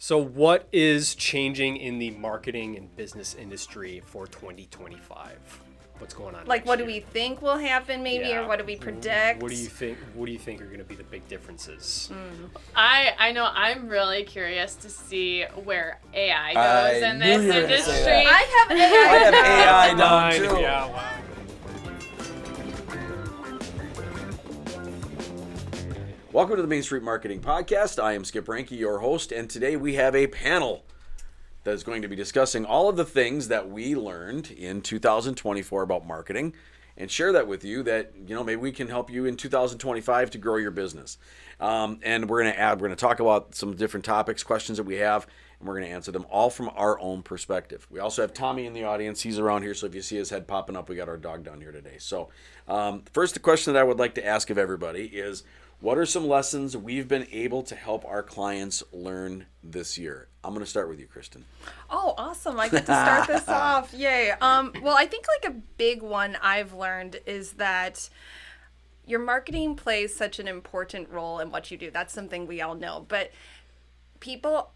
So what is changing in the marketing and business industry for 2025? What's going on? Like, next what do year? we think will happen, maybe, or what do we predict? What do you think? What do you think are going to be the big differences? I know I'm really curious to see where AI goes in this industry. I have AI. I have AI down too. Yeah, wow. Welcome to the Main Street Marketing Podcast. I am Skip Ranke, your host, and today we have a panel that is going to be discussing all of the things that we learned in 2024 about marketing and share that with you that, maybe we can help you in 2025 to grow your business. And we're going to talk about some different topics, questions that we have, and we're going to answer them all from our own perspective. We also have Tommy in the audience. He's around here, so if you see his head popping up, we got our dog down here today. So first, the question that I would like to ask of everybody is, what are some lessons we've been able to help our clients learn this year? I'm going to start with you, Kristen. Oh, awesome. I get to start this off. Yay. Well, I think like a big one I've learned is that your marketing plays such an important role in what you do. That's something we all know. But people,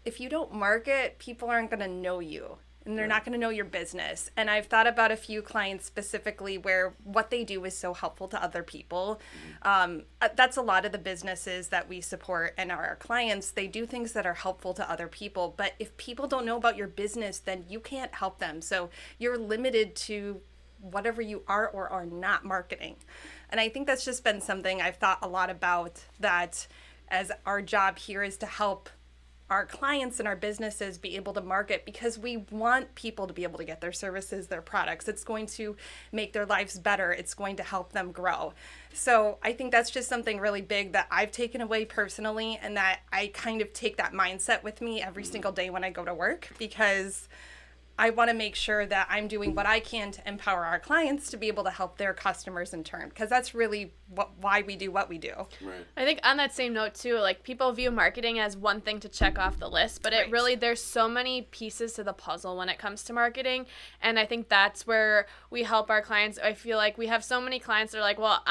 if you don't market, people aren't going to know you. And they're not going to know your business. And I've thought about a few clients specifically where what they do is so helpful to other people. That's a lot of the businesses that we support and are our clients. They do things that are helpful to other people. But if people don't know about your business, then you can't help them. So you're limited to whatever you are or are not marketing. And I think that's just been something I've thought a lot about, that as our job here is to help our clients and our businesses be able to market, because we want people to be able to get their services, their products. It's going to make their lives better. It's going to help them grow. So I think that's just something really big that I've taken away personally, and that I kind of take that mindset with me every single day when I go to work, because I want to make sure that I'm doing what I can to empower our clients to be able to help their customers in turn, because that's really why we do what we do. Right. I think on that same note too, like, people view marketing as one thing to check off the list, but it really, there's so many pieces to the puzzle when it comes to marketing. And I think that's where we help our clients. I feel like we have so many clients that are like, well,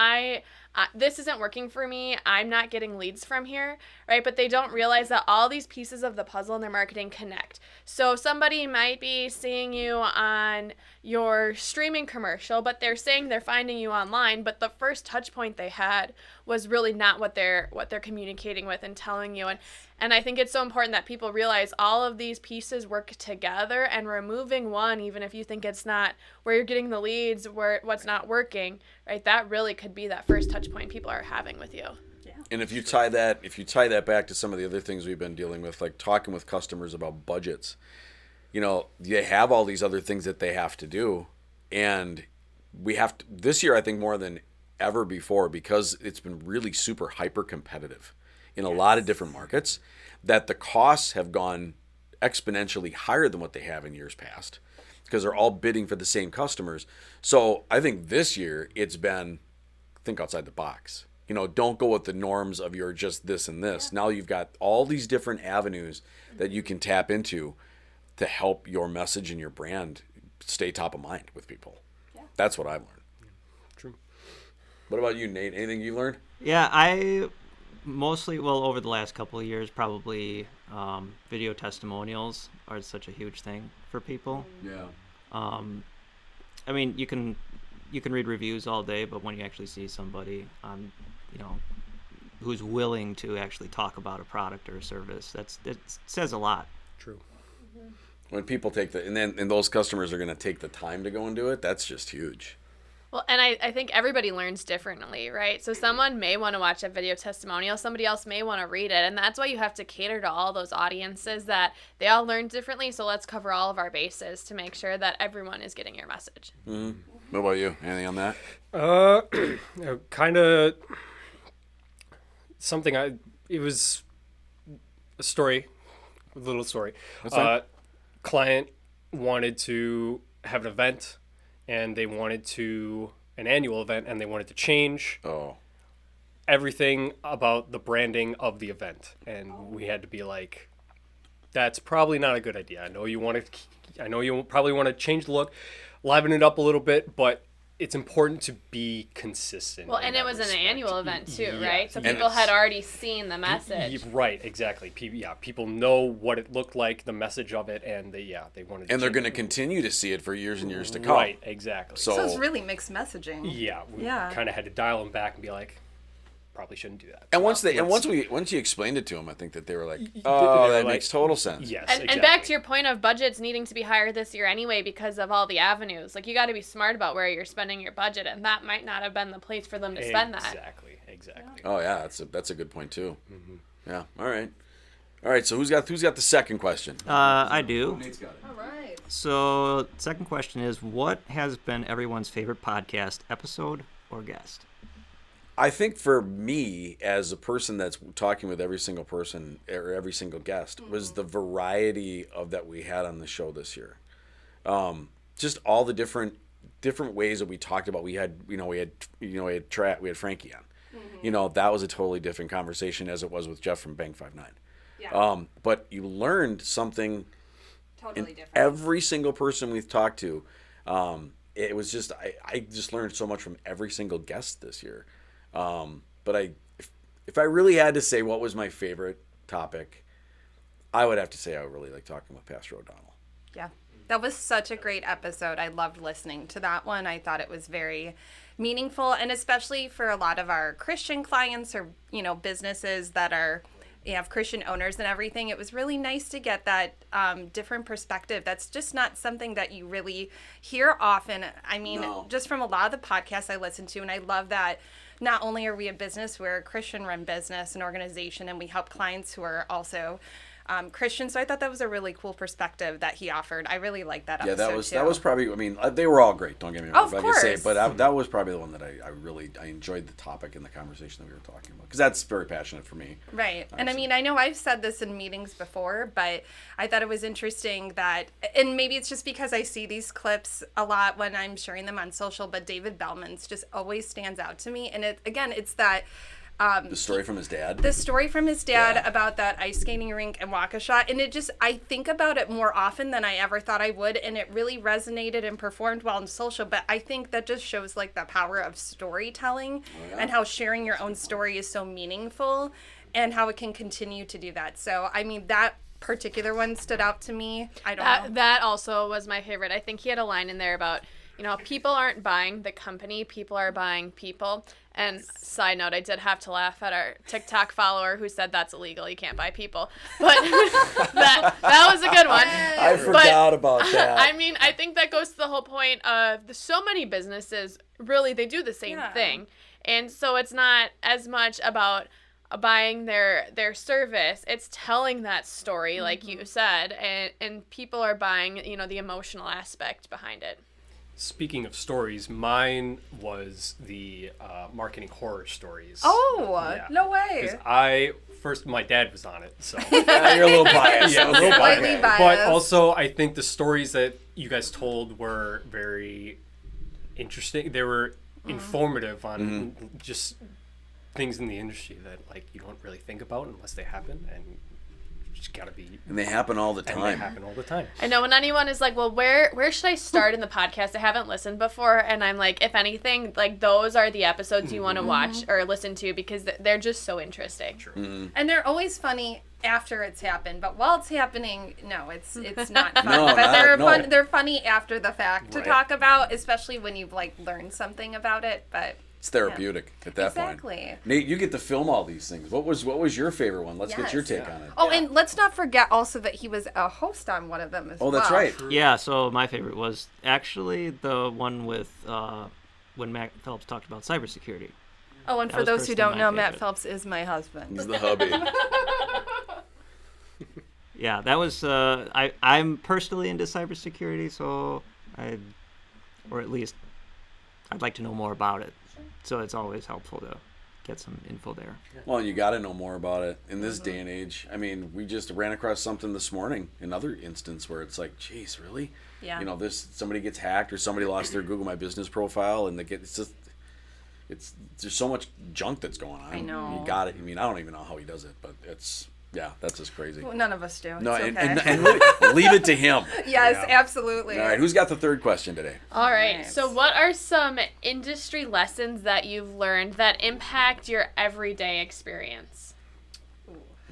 this isn't working for me. I'm not getting leads from here, right? But they don't realize that all these pieces of the puzzle in their marketing connect. So somebody might be seeing you on your streaming commercial, but they're saying they're finding you online, but the first touch point they had was really not what they're communicating with and telling you. And I think it's so important that people realize all of these pieces work together, and removing one, even if you think it's not where you're getting the leads, what's not working, right? That really could be that first touch point people are having with you. Yeah. And if you tie that back to some of the other things we've been dealing with, like talking with customers about budgets, they have all these other things that they have to do, and we have to, this year, I think more than ever before, because it's been really super hyper competitive in a lot of different markets, that the costs have gone exponentially higher than what they have in years past, because they're all bidding for the same customers. So I think this year it's been think outside the box. Don't go with the norms of your just this and this. Now you've got all these different avenues that you can tap into to help your message and your brand stay top of mind with people. Yeah. That's what I've learned. True. What about you, Nate? Anything you learned? Yeah, I mostly, over the last couple of years, probably video testimonials are such a huge thing for people. Yeah. I mean, you can read reviews all day, but when you actually see somebody who's willing to actually talk about a product or a service, it says a lot. True. When people take and those customers are going to take the time to go and do it, that's just huge. Well, and I think everybody learns differently, right? So someone may want to watch a video testimonial, somebody else may want to read it, and that's why you have to cater to all those audiences, that they all learn differently. So let's cover all of our bases to make sure that everyone is getting your message. Mm-hmm. What about you? Anything on that? Kind of something. It was a little story. Client wanted to have an event, and they wanted an annual event, and they wanted to change everything about the branding of the event. And we had to be like, that's probably not a good idea. I know you probably want to change the look, liven it up a little bit, but it's important to be consistent. Well, in and it that was an respect. annual event too, Yeah, right? So yes. people had already seen the message. Right, exactly. People know what it looked like, the message of it, and they wanted to And they're change going to it. continue to see it for years and years to come. Right, exactly. So it's really mixed messaging. we Yeah. kind of had to dial them back and be like, probably shouldn't do that. And once you explained it to them, I think that they were like, they "Oh, were that like, makes total sense." Yes, And exactly. back to your point of budgets needing to be higher this year anyway because of all the avenues. Like, you got to be smart about where you're spending your budget, and that might not have been the place for them to spend that. Exactly. Oh yeah, that's a good point too. Yeah. All right. So who's got the second question? I do. Nate's got it. All right. So, second question is, what has been everyone's favorite podcast episode or guest? I think for me, as a person that's talking with every single person or every single guest, was the variety of that we had on the show this year. Just all the different ways that we talked about. We had Frankie on. That was a totally different conversation as it was with Jeff from Bank 59. Yeah. But you learned something Totally in different. every single person we've talked to. It was just I just learned so much from every single guest this year. But if I really had to say what was my favorite topic, I would have to say I really like talking with Pastor O'Donnell. Yeah. That was such a great episode. I loved listening to that one. I thought it was very meaningful, and especially for a lot of our Christian clients or, businesses that have Christian owners and everything. It was really nice to get that different perspective. That's just not something that you really hear often. I mean, just from a lot of the podcasts I listen to, and I love that not only are we a business, we're a Christian-run business, an organization, and we help clients who are also Christian. So I thought that was a really cool perspective that he offered. I really liked that episode. Yeah, that was probably. I mean, they were all great. Don't get me wrong. Of I course. can say, but that was probably the one that I enjoyed the topic and the conversation that we were talking about, because that's very passionate for me. Right. And I mean, I know I've said this in meetings before, but I thought it was interesting that, and maybe it's just because I see these clips a lot when I'm sharing them on social, but David Bellman's just always stands out to me. And it's that. The story from his dad. The story from his dad about that ice skating rink and Waukesha. And I think about it more often than I ever thought I would. And it really resonated and performed well in social. But I think that just shows like the power of storytelling and how sharing your own story is so meaningful and how it can continue to do that. So, I mean, that particular one stood out to me. I don't know. That also was my favorite. I think he had a line in there about, people aren't buying the company, people are buying people. And side note, I did have to laugh at our TikTok follower who said that's illegal. You can't buy people. But that was a good one. I forgot about that. I mean, I think that goes to the whole point of so many businesses, really, they do the same thing. And so it's not as much about buying their service. It's telling that story, like you said, and people are buying, the emotional aspect behind it. Speaking of stories, mine was the marketing horror stories. Oh, no way. Because my dad was on it, so. You're a little biased. Yeah, a little Slightly biased. But also, I think the stories that you guys told were very interesting. They were informative on just things in the industry that you don't really think about unless they happen, and you just gotta be. And they happen all the time. And they happen all the time. I know when anyone is like, well, where should I start in the podcast? I haven't listened before. And I'm like, if anything, those are the episodes you want to watch or listen to because they're just so interesting. True. And they're always funny after it's happened, but while it's happening, no, it's not fun. No, but they're funny after the fact to Right. talk about, especially when you've learned something about it. But It's therapeutic at that Exactly. point. Nate, you get to film all these things. What was your favorite one? Let's get your Yes. take on it. Oh, and let's not forget also that he was a host on one of them as well. Oh, that's right. Yeah, so my favorite was actually the one with when Matt Phelps talked about cybersecurity. Oh, and That for was those who personally don't my know, Matt favorite. Phelps is my husband. He's the hubby. Yeah, that was I'm personally into cybersecurity, so I'd like to know more about it. So it's always helpful to get some info there. Well, you got to know more about it in this day and age. I mean, we just ran across something this morning, another instance where it's like, geez, really? Yeah. Somebody gets hacked or somebody lost their Google My Business profile, and there's so much junk that's going on. I know. You got it. I mean, I don't even know how he does it, but it's Yeah, that's just crazy. Well, none of us do. No, It's and, okay. and leave it to him. Yes, absolutely. All right, who's got the third question today? All right. Nice. So, what are some industry lessons that you've learned that impact your everyday experience?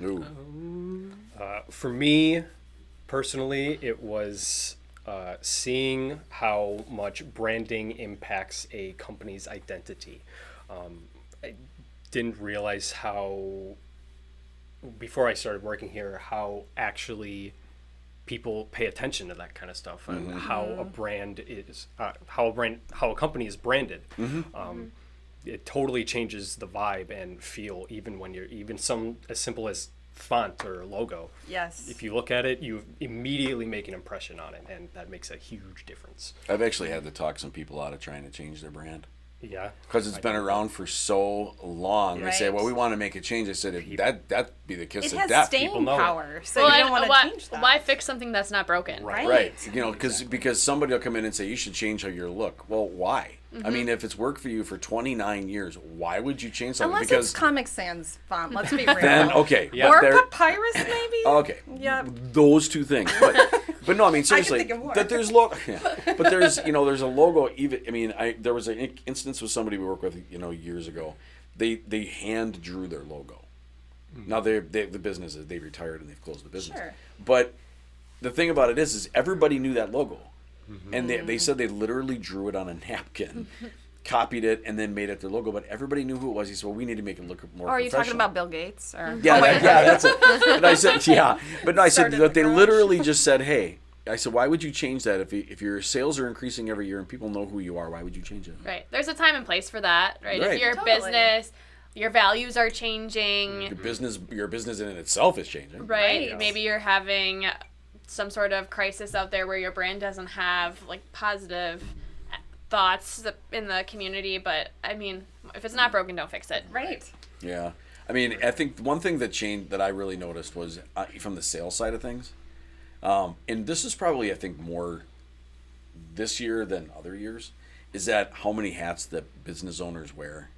Ooh. For me, personally, it was seeing how much branding impacts a company's identity. I didn't realize how, before I started working here, how actually people pay attention to that kind of stuff and how a brand is, how a company is branded. It totally changes the vibe and feel, even when you're some as simple as font or logo. Yes. If you look at it, you immediately make an impression on it, and that makes a huge difference. I've actually had to talk some people out of trying to change their brand. Yeah. Because it's been around for so long. They say, Right. well, we want to make a change. I said, that'd be the kiss It of has death. staying know it. power, so you don't want to change that. Why fix something that's not broken? Right. Right. You know, because somebody will come in and say, you should change how you look. Well, why? I mean, if it's worked for you for 29 years, why would you change something? Unless because it's Comic Sans font, let's be real. then, okay. Yeah. Or there- Papyrus, maybe? Okay. Yep. Those two things. But no, I mean, seriously, think of more. that there's but there's there's a logo. Even I mean, there was an instance with somebody we worked with years ago. They hand drew their logo. Now the business is, they retired and they've closed the business. Sure. But the thing about it is everybody knew that logo, and they said they literally drew it on a napkin. Copied it and then made it their logo, but everybody knew who it was. He said, "Well, we need to make it look more." Or are you talking professional." about Bill Gates? Or Yeah, that's it. And I said, yeah, but no, I said Started that they the garage. literally just said, "Hey," I said, "Why would you change that if your sales are increasing every year and people know who you are? Why would you change it?" Right. There's a time and place for that, right? Right. If you're a Totally. business, your values are changing, Your business in itself is changing. right? Right. Maybe you're having some sort of crisis out there where your brand doesn't have like positive thoughts in the community, but I mean, if it's not broken, don't fix it. Right. Yeah, I mean, I think one thing that changed that I really noticed was from the sales side of things, and this is probably I think more this year than other years, is that how many hats that business owners wear,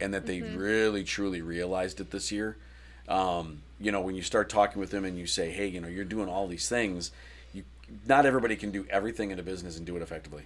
and that they really truly realized it this year. When you start talking with them and you say, hey, you're doing all these things, not everybody can do everything in a business and do it effectively.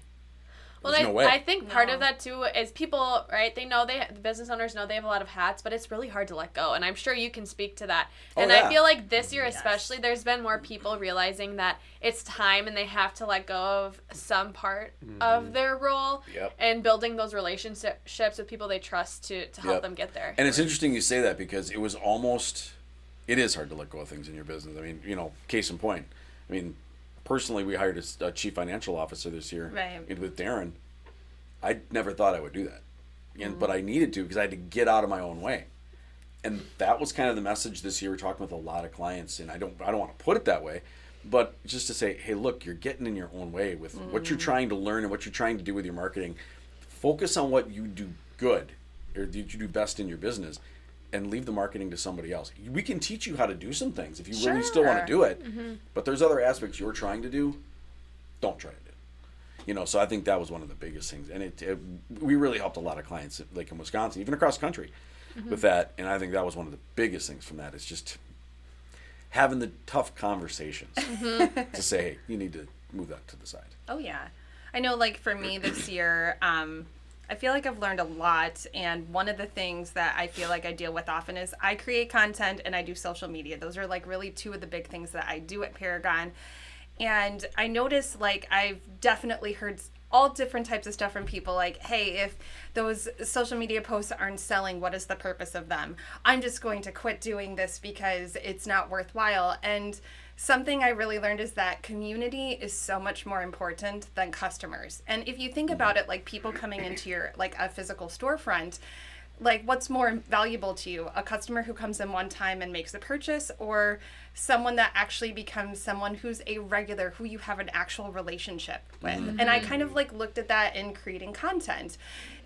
Well, There's no way. I think part of that too is people, right? They know the business owners know they have a lot of hats, but it's really hard to let go. And I'm sure you can speak to that. And yeah. I feel like this year especially, there's been more people realizing that it's time and they have to let go of some part of their role Yep. and building those relationships with people they trust to help Yep. them get there. And it's interesting you say that because it is hard to let go of things in your business. I mean, case in point. I mean, personally, we hired a chief financial officer this year Right. with Darren. I never thought I would do that, but I needed to because I had to get out of my own way. And that was kind of the message this year. We're talking with a lot of clients, and I don't want to put it that way, but just to say, hey, look, you're getting in your own way with what you're trying to learn and what you're trying to do with your marketing. Focus on what you do good or that you do best in your business, and leave the marketing to somebody else. We can teach you how to do some things if you really still want to do it, but there's other aspects you're trying to do. Don't try to do. So I think that was one of the biggest things, and we really helped a lot of clients, like in Wisconsin, even across the country, with that. And I think that was one of the biggest things from that is just having the tough conversations to say, hey, you need to move that to the side. Oh, yeah. I know, like, for me this year, I feel like I've learned a lot, and one of the things that I feel like I deal with often is I create content and I do social media. Those are, like, really two of the big things that I do at Paragon. And I notice, like, I've definitely heard all different types of stuff from people like, hey, if those social media posts aren't selling, what is the purpose of them? I'm just going to quit doing this because it's not worthwhile. And something I really learned is that community is so much more important than customers. And if you think about it, like people coming into your, like a physical storefront, like what's more valuable to you, a customer who comes in one time and makes a purchase, or someone that actually becomes someone who's a regular, who you have an actual relationship with? And I kind of like looked at that in creating content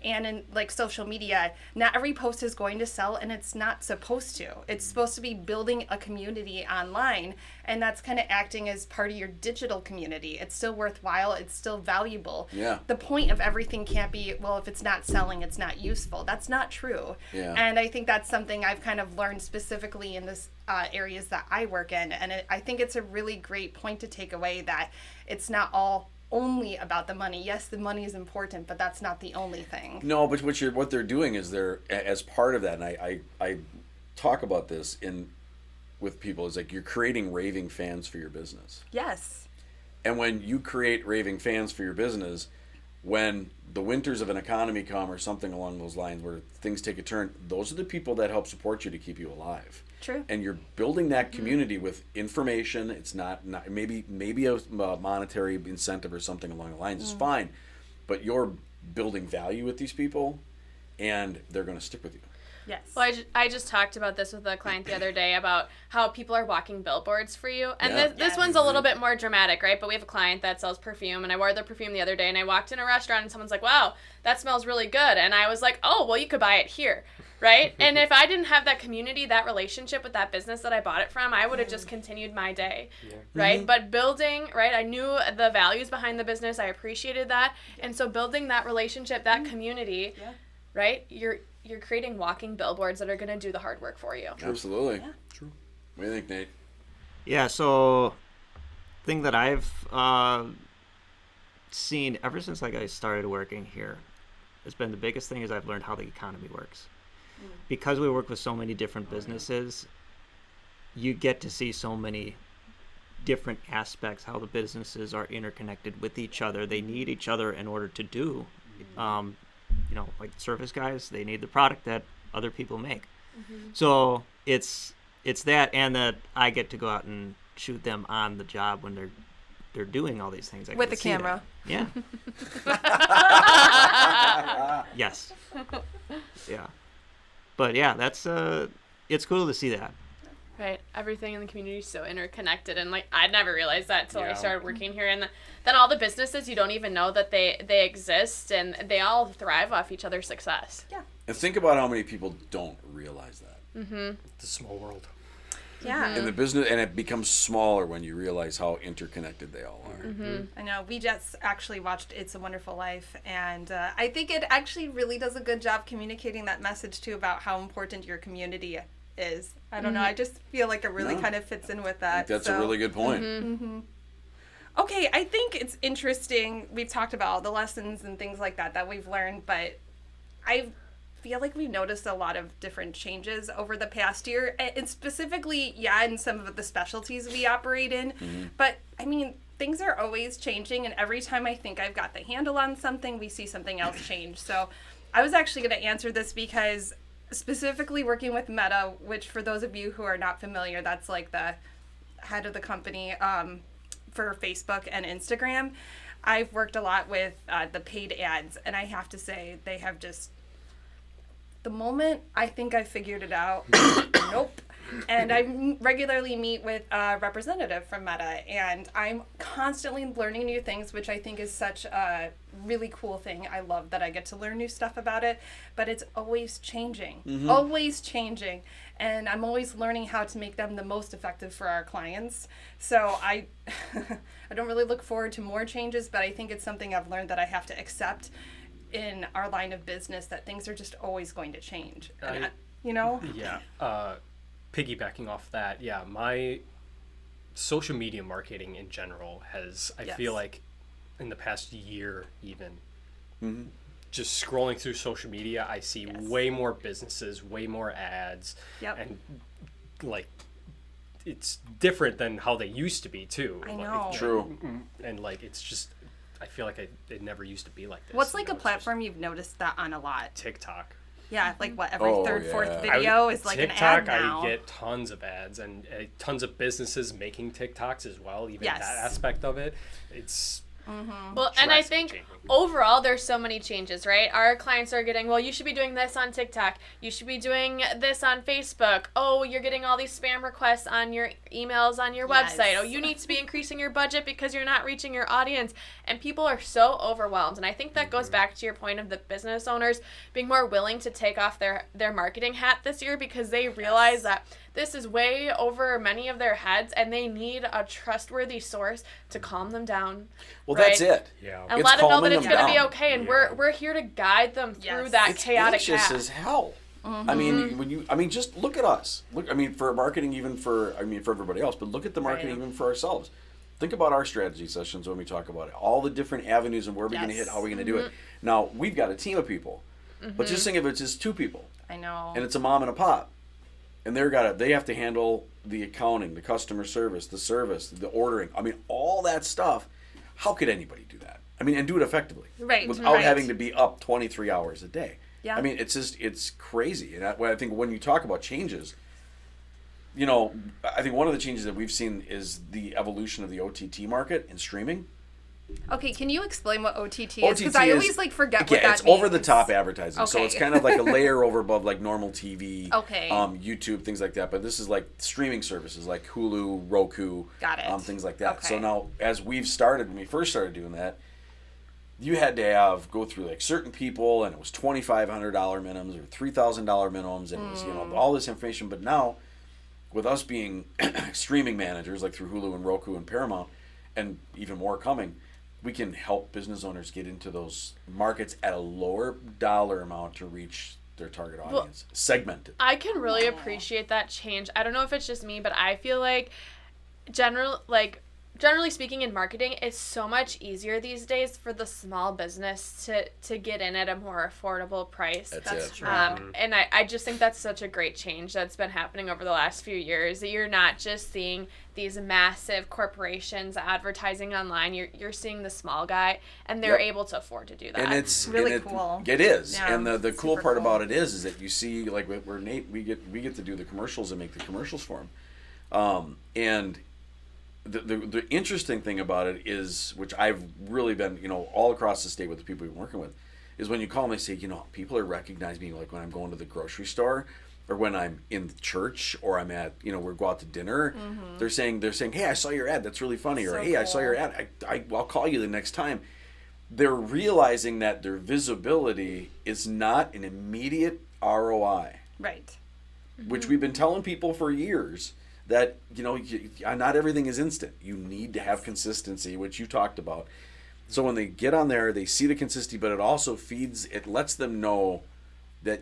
and in like social media. Not every post is going to sell, and it's not supposed to. It's supposed to be building a community online, and that's kind of acting as part of your digital community. It's still worthwhile, it's still valuable. Yeah. The point of everything can't be, well, if it's not selling, it's not useful. That's not true. Yeah. And I think that's something I've kind of learned specifically in this areas that I work in. And I think it's a really great point to take away that it's not all only about the money. Yes, the money is important, but that's not the only thing. No, but what they're doing is as part of that, and I talk about this with people, is like you're creating raving fans for your business. Yes. And when you create raving fans for your business, when the winters of an economy come or something along those lines where things take a turn, those are the people that help support you to keep you alive. True. And you're building that community with information. It's not maybe a monetary incentive or something along the lines is fine, but you're building value with these people, and they're going to stick with you. Yes. Well, I just talked about this with a client the other day about how people are walking billboards for you. And this one's a little bit more dramatic, right? But we have a client that sells perfume, and I wore their perfume the other day, and I walked in a restaurant, and someone's like, wow, that smells really good. And I was like, oh, well, you could buy it here, right? And if I didn't have that community, that relationship with that business that I bought it from, I would have just continued my day, right? But building, right, I knew the values behind the business. I appreciated that. And so building that relationship, that community, right, you're creating walking billboards that are going to do the hard work for you. Absolutely. Yeah. True. What do you think, Nate? Yeah, so thing that I've seen ever since I started working here has been the biggest thing is I've learned how the economy works. Because we work with so many different businesses, you get to see so many different aspects, how the businesses are interconnected with each other. They need each other in order to do like service guys, they need the product that other people make. So it's that, and that I get to go out and shoot them on the job when they're doing all these things. I with get the to see camera. that. Yeah. Yes. Yeah. But yeah, that's it's cool to see that. Right. Everything in the community is so interconnected, and like I never realized that until I started working here. And then all the businesses, you don't even know that they exist, and they all thrive off each other's success. Yeah. And think about how many people don't realize that. It's a small world. Yeah. In the business, and it becomes smaller when you realize how interconnected they all are. I know. We just actually watched It's a Wonderful Life, and I think it actually really does a good job communicating that message too about how important your community is. I don't know. I just feel like it really kind of fits in with that. That's a really good point. Okay, I think it's interesting. We've talked about all the lessons and things like that we've learned, but I feel like we've noticed a lot of different changes over the past year, and specifically, in some of the specialties we operate in. But I mean, things are always changing, and every time I think I've got the handle on something, we see something else change. So I was actually going to answer this because specifically working with Meta, which for those of you who are not familiar, that's like the head of the company for Facebook and Instagram. I've worked a lot with the paid ads, and I have to say they have just, the moment I think I figured it out, nope. And I regularly meet with a representative from Meta, and I'm constantly learning new things, which I think is such a really cool thing. I love that I get to learn new stuff about it, but it's always changing, always changing. And I'm always learning how to make them the most effective for our clients. So I don't really look forward to more changes, but I think it's something I've learned that I have to accept in our line of business, that things are just always going to change. And Piggybacking off that, my social media marketing in general has, I feel like in the past year even, just scrolling through social media, I see way more businesses, way more ads, and like it's different than how they used to be too. I know. True. And like it's just, I feel like it never used to be like this. What's like a platform you've noticed that on a lot? TikTok. Yeah, like what, every third, fourth video is like TikTok, an ad now. I get tons of ads and tons of businesses making TikToks as well. Even Yes. that aspect of it, it's Well, and I think overall there's so many changes, right? Our clients are getting, well, you should be doing this on TikTok. You should be doing this on Facebook. Oh, you're getting all these spam requests on your emails on your website. Oh, you need to be increasing your budget because you're not reaching your audience. And people are so overwhelmed. And I think that goes back to your point of the business owners being more willing to take off their marketing hat this year, because they realize that this is way over many of their heads, and they need a trustworthy source to calm them down. Well, right? that's it. Yeah. And It's let them know that calming it's them going to be down. okay, and we're here to guide them through Yes. that It's chaotic anxious path. as hell. I mean, just look at us. For marketing, for everybody else, but look at the marketing even for ourselves. Think about our strategy sessions when we talk about it. All the different avenues and where we're going to hit, how we're going to do it. Now, we've got a team of people, but just think of it as 2 people. I know. And it's a mom and a pop. And they have to handle the accounting, the customer service, the ordering. I mean, all that stuff. How could anybody do that? I mean, and do it effectively. Right. Without having to be up 23 hours a day. Yeah. I mean, it's crazy. And I think when you talk about changes, I think one of the changes that we've seen is the evolution of the OTT market and streaming. Okay, can you explain what OTT is? Because I always forget what that means. It's over-the-top advertising. So Okay. it's kind of like a layer over above like normal TV, Okay. YouTube, things like that. But this is like streaming services like Hulu, Roku, Got it. things like that. Okay. So now, as when we first started doing that, you had to go through like certain people, and it was $2,500 minimums or $3,000 minimums, and it was all this information. But now, with us being streaming managers like through Hulu and Roku and Paramount, and even more coming, we can help business owners get into those markets at a lower dollar amount to reach their target audience, segmented. I can really appreciate that change. I don't know if it's just me, but I feel like generally speaking in marketing, it's so much easier these days for the small business to get in at a more affordable price. That's it. true. And I just think that's such a great change that's been happening over the last few years, that you're not just seeing these massive corporations advertising online. You're seeing the small guy, and they're able to afford to do that. And it's really cool. It is. Yeah, And the cool super part cool. about it is that you see, like where Nate, we get to do the commercials and make the commercials for him. And the interesting thing about it is, which I've really been, all across the state with the people we've been working with, is when you call them, they say, people are recognizing me, like when I'm going to the grocery store, or when I'm in the church, or I'm at, we go out to dinner. They're saying, hey, I saw your ad, that's really funny, or So hey, I saw your ad, I'll call you the next time. They're realizing that their visibility is not an immediate ROI, Right. which we've been telling people for years. That not everything is instant. You need to have consistency, which you talked about. So when they get on there, they see the consistency, but it lets them know that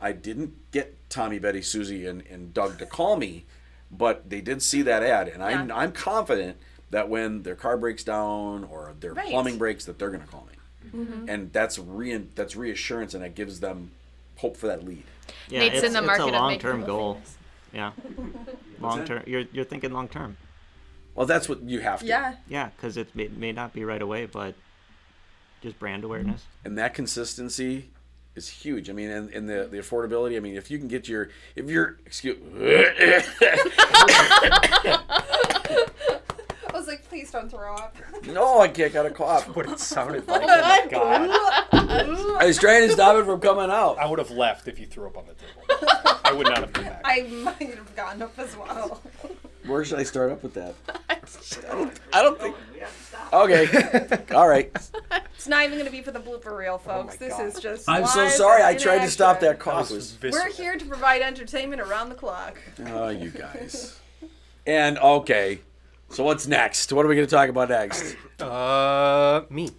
I didn't get Tommy, Betty, Susie, and Doug to call me, but they did see that ad, and I'm confident that when their car breaks down or their plumbing breaks, that they're going to call me, and that's reassurance, and it gives them hope for that lead. Yeah, Nate's in the market it's of a making long-term people goal. famous. Yeah, long term. You're thinking long term. Well, that's what you have to. Yeah. Yeah, because it may not be right away, but just brand awareness. And that consistency is huge. I mean, and the affordability. I mean, if you can get if you're I was like, please don't throw up. No, I can't. Got a cough. What it sounded like. Oh my god! I was trying to stop it from coming out. I would have left if you threw up on the table. I would not have come back. I might have gotten up as well. Where should I start up with that? I don't think. Okay. All right. It's not even going to be for the blooper reel, folks. my This God. is just. I'm so live sorry. I in tried to stop action. that cough. We're here to provide entertainment around the clock. Oh, you guys. And okay. So what's next? What are we going to talk about next? Me.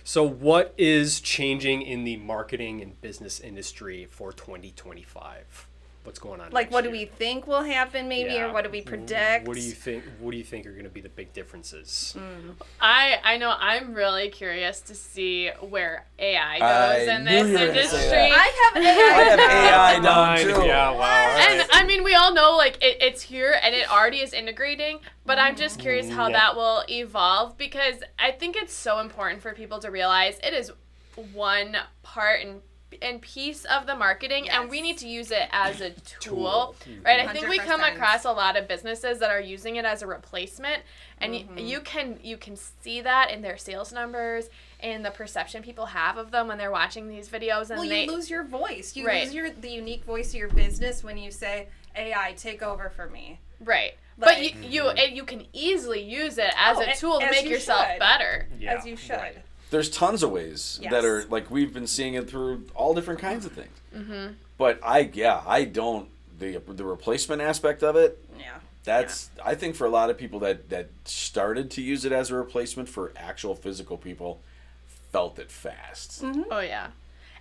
So what is changing in the marketing and business industry for 2025? What's going on? Like, next what do year? we think will happen, maybe, Yeah. or what do we predict? What do you think? What do you think are going to be the big differences? I know I'm really curious to see where AI I goes in knew this you were gonna say industry. that. I have AI. I have AI down too. Yeah, wow. all And right. I mean, we all know it's here and it already is integrating, but I'm just curious how that will evolve, because I think it's so important for people to realize it is one part and piece of the marketing, and we need to use it as a tool, right? I think we come 100%. across a lot of businesses that are using it as a replacement, and you can see that in their sales numbers and the perception people have of them when they're watching these videos, and Well, they you lose your voice. You Right. lose the unique voice of your business when you say, AI, take over for me. right. But Like- you can easily use it as a tool to as make you yourself should. better. Yeah, As you should. right. There's tons of ways Yes. that are like we've been seeing it through all different kinds of things. Mm-hmm. But I don't the replacement aspect of it. Yeah. That's I think for a lot of people that started to use it as a replacement for actual physical people, felt it fast. Oh yeah.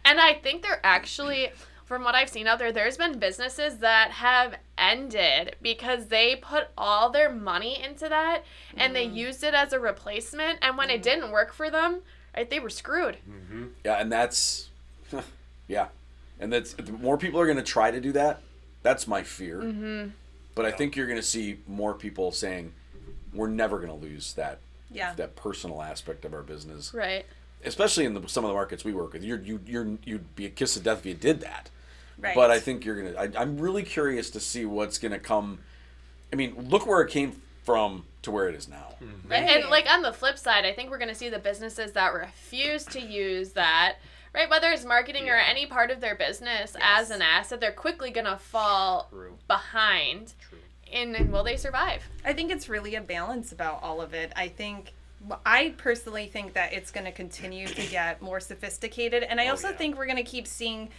And I think they're actually from what I've seen out there, there's been businesses that have ended because they put all their money into that and they used it as a replacement. And when it didn't work for them, right, they were screwed. Yeah, and that's, yeah. And that's, more people are going to try to do that. That's my fear. But I think you're going to see more people saying, we're never going to lose that personal aspect of our business. Right. Especially in some of the markets we work with. You'd be a kiss of death if you did that. Right. But I think you're going to, I'm really curious to see what's going to come. I mean, look where it came from to where it is now. Right. And like on the flip side, I think we're going to see the businesses that refuse to use that, right? Whether it's marketing or any part of their business as an asset, they're quickly going to fall behind. And will they survive? I think it's really a balance about all of it. I personally think that it's going to continue to get more sophisticated. And I also think we're going to keep seeing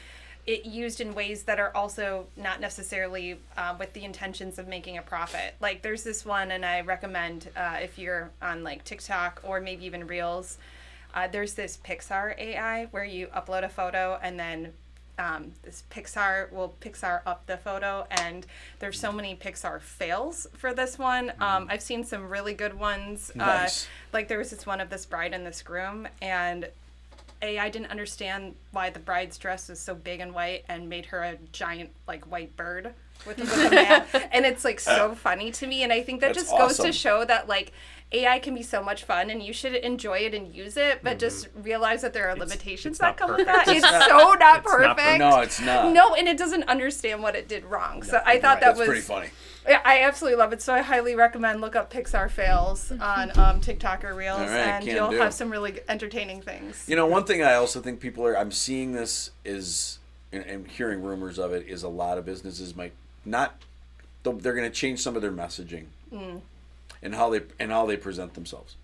it used in ways that are also not necessarily with the intentions of making a profit. Like there's this one, and I recommend if you're on like TikTok or maybe even Reels, there's this Pixar AI where you upload a photo and then this Pixar will Pixar up the photo, and there's so many Pixar fails for this one. I've seen some really good ones. Nice. Like there was this one of this bride and this groom, and AI didn't understand why the bride's dress was so big and white and made her a giant like white bird with a man. And it's like so funny to me, and I think that That's just goes awesome. to show that like AI can be so much fun and you should enjoy it and use it, but just realize that there are limitations it's that not come with perfect. that. It's so not It's not perfect. No, it's not. No, and it doesn't understand what it did wrong. So I thought that That's was pretty funny. Yeah, I absolutely love it. So I highly recommend look up Pixar fails on TikTok or Reels, All right, and can you'll do. have some really entertaining things. You know, one thing I also think people are, I'm seeing this is, and hearing rumors of it, is a lot of businesses might not, they're going to change some of their messaging and how they present themselves.